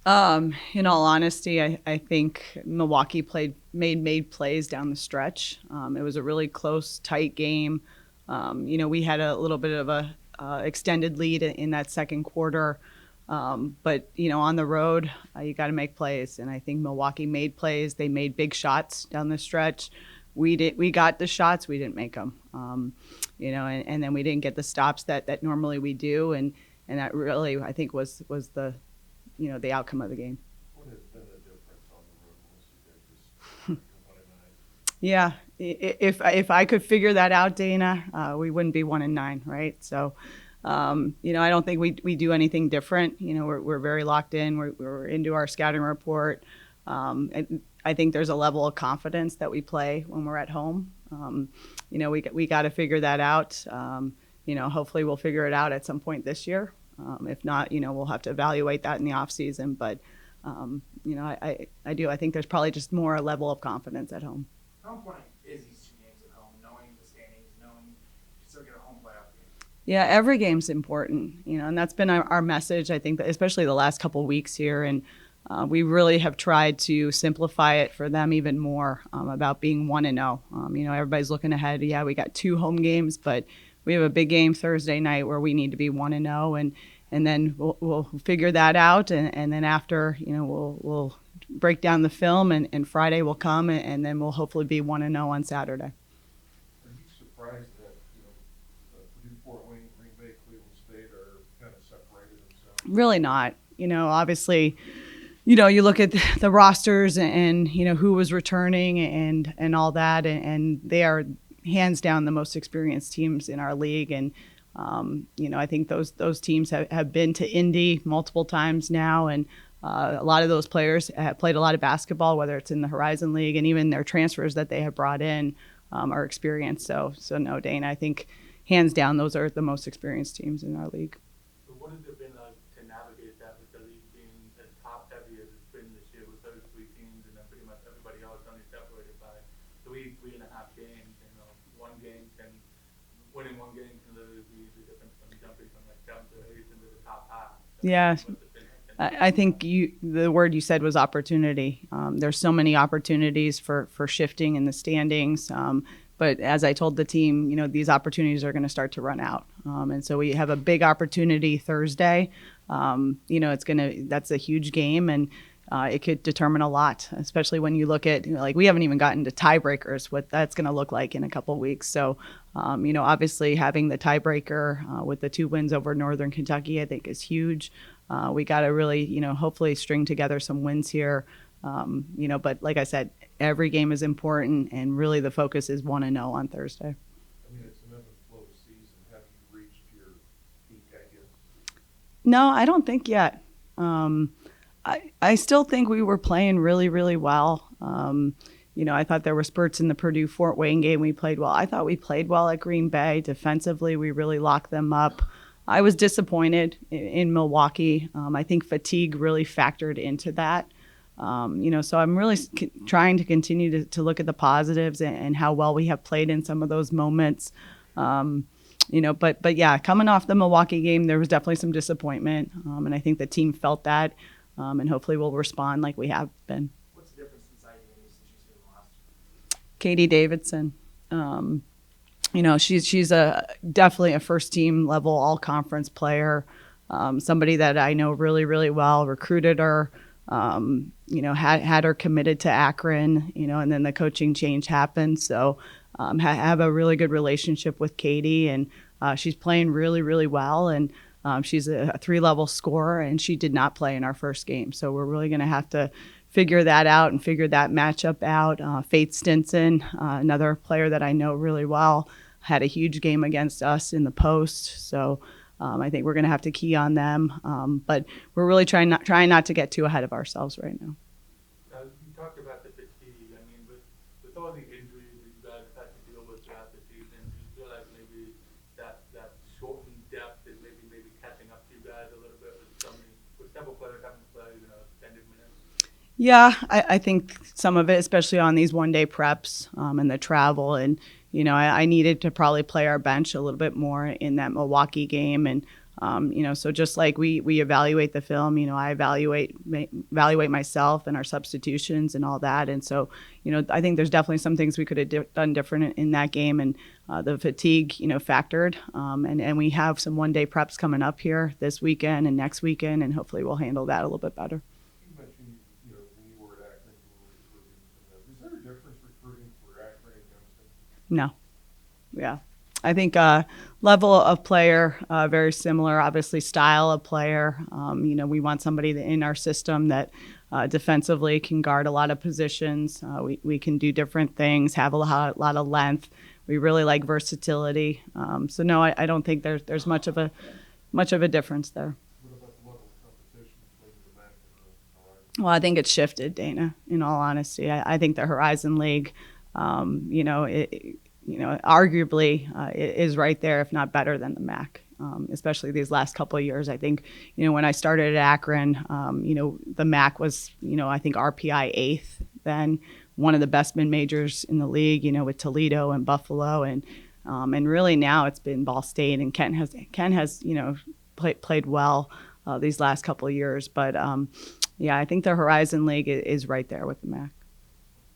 In all honesty, I think Milwaukee made plays down the stretch. It was a really close, tight game. We had a little bit of a extended lead in that second quarter. But on the road, you got to make plays, and I think Milwaukee made plays. They made big shots down the stretch. We got the shots, we didn't make them. And then we didn't get the stops that normally we do, and that really I think was the outcome of the game. What has been the difference on the road once you guys just one and 9? Yeah, if I could figure that out, Dana, we wouldn't be 1-9, right? So, I don't think we do anything different. We're very locked in. We're into our scouting report. And I think there's a level of confidence that we play when we're at home. We got to figure that out. Hopefully we'll figure it out at some point this year. If not, we'll have to evaluate that in the off season. But, I think there's probably just more a level of confidence at home. How important is these two games at home, knowing the standings, knowing you still get a home playoff game? Yeah, every game's important, and that's been our message, I think, especially the last couple of weeks here. And we really have tried to simplify it for them even more about being 1-0. Everybody's looking ahead. Yeah, we got 2 home games, but we have a big game Thursday night where we need to be 1-0, and then we'll figure that out. And then after, we'll break down the film, and Friday will come, and then we'll hopefully be 1-0 on Saturday. Are you surprised that Purdue, Fort Wayne, Green Bay, Cleveland State are kind of separated themselves? Really not. Obviously, you look at the rosters and who was returning and all that, and they are hands down the most experienced teams in our league. And I think those teams have been to Indy multiple times now, and a lot of those players have played a lot of basketball, whether it's in the Horizon League, and even their transfers that they have brought in are experienced. So no, Dana, I think hands down those are the most experienced teams in our league. So what has it been like to navigate that with the league being as top heavy as it's been this year with those 3 teams, and then pretty much everybody else only separated by 3.5 games? Winning one game can literally be the difference from jumping from like 7th to 8th into the top half. So Yeah. I think the word you said was opportunity. There's so many opportunities for shifting in the standings. But as I told the team, these opportunities are going to start to run out. And so we have a big opportunity Thursday. That's a huge game, and it could determine a lot, especially when you look at, we haven't even gotten to tiebreakers, what that's going to look like in a couple of weeks. So, obviously having the tiebreaker with the 2 wins over Northern Kentucky, I think is huge. We got to really, hopefully string together some wins here. But like I said, every game is important, and really the focus is 1-0 on Thursday. It's an ebb and flow season. Have you reached your peak, I guess? No, I don't think yet. I still think we were playing really, really well. I thought there were spurts in the Purdue Fort Wayne game. We played well. I thought we played well at Green Bay. Defensively, we really locked them up. I was disappointed in Milwaukee. I think fatigue really factored into that. So I'm really trying to continue to look at the positives and how well we have played in some of those moments. But yeah, coming off the Milwaukee game, there was definitely some disappointment. And I think the team felt that. And hopefully we'll respond like we have been. What's the difference inside Amy since you've seen them last? Katie Davidson. She's definitely a first team level all conference player. Somebody that I know really, really well, recruited her, had her committed to Akron, and then the coaching change happened. So have a really good relationship with Katie, and she's playing really, really well. And she's a 3-level scorer, and she did not play in our first game. So we're really going to have to figure that out and figure that matchup out. Faith Stinson, another player that I know really well, had a huge game against us in the post. So I think we're going to have to key on them. But we're really trying not to get too ahead of ourselves right now. You talked about the fatigue. With all the injuries that you guys had to deal with throughout the season, do you feel like maybe that shortened depth is maybe catching up to you guys a little bit with several players having to play extended minutes? Yeah, I think some of it, especially on these one-day preps and the travel. And, I needed to probably play our bench a little bit more in that Milwaukee game. And So just like we evaluate the film, I evaluate myself and our substitutions and all that. And so, I think there's definitely some things we could have done different in that game, and the fatigue, factored. And we have some one-day preps coming up here this weekend and next weekend, and hopefully we'll handle that a little bit better. You mentioned, when you were at Akron, you were recruiting. Is there a difference recruiting for Akron and Youngstown? No. Yeah. I think level of player, very similar, obviously style of player. We want somebody in our system that defensively can guard a lot of positions. We can do different things, have a lot of length. We really like versatility. So no, I don't think there's much of a difference there. What about the level of competition between the MAC and the Horizon? Well, I think it's shifted, Dana, in all honesty. I think the Horizon League, arguably is right there, if not better than the MAC, especially these last couple of years. I think, when I started at Akron, the MAC was, I think RPI 8th then, one of the best mid-majors in the league, with Toledo and Buffalo. And really now it's been Ball State, and Kent has played well these last couple of years. But, I think the Horizon League is right there with the MAC.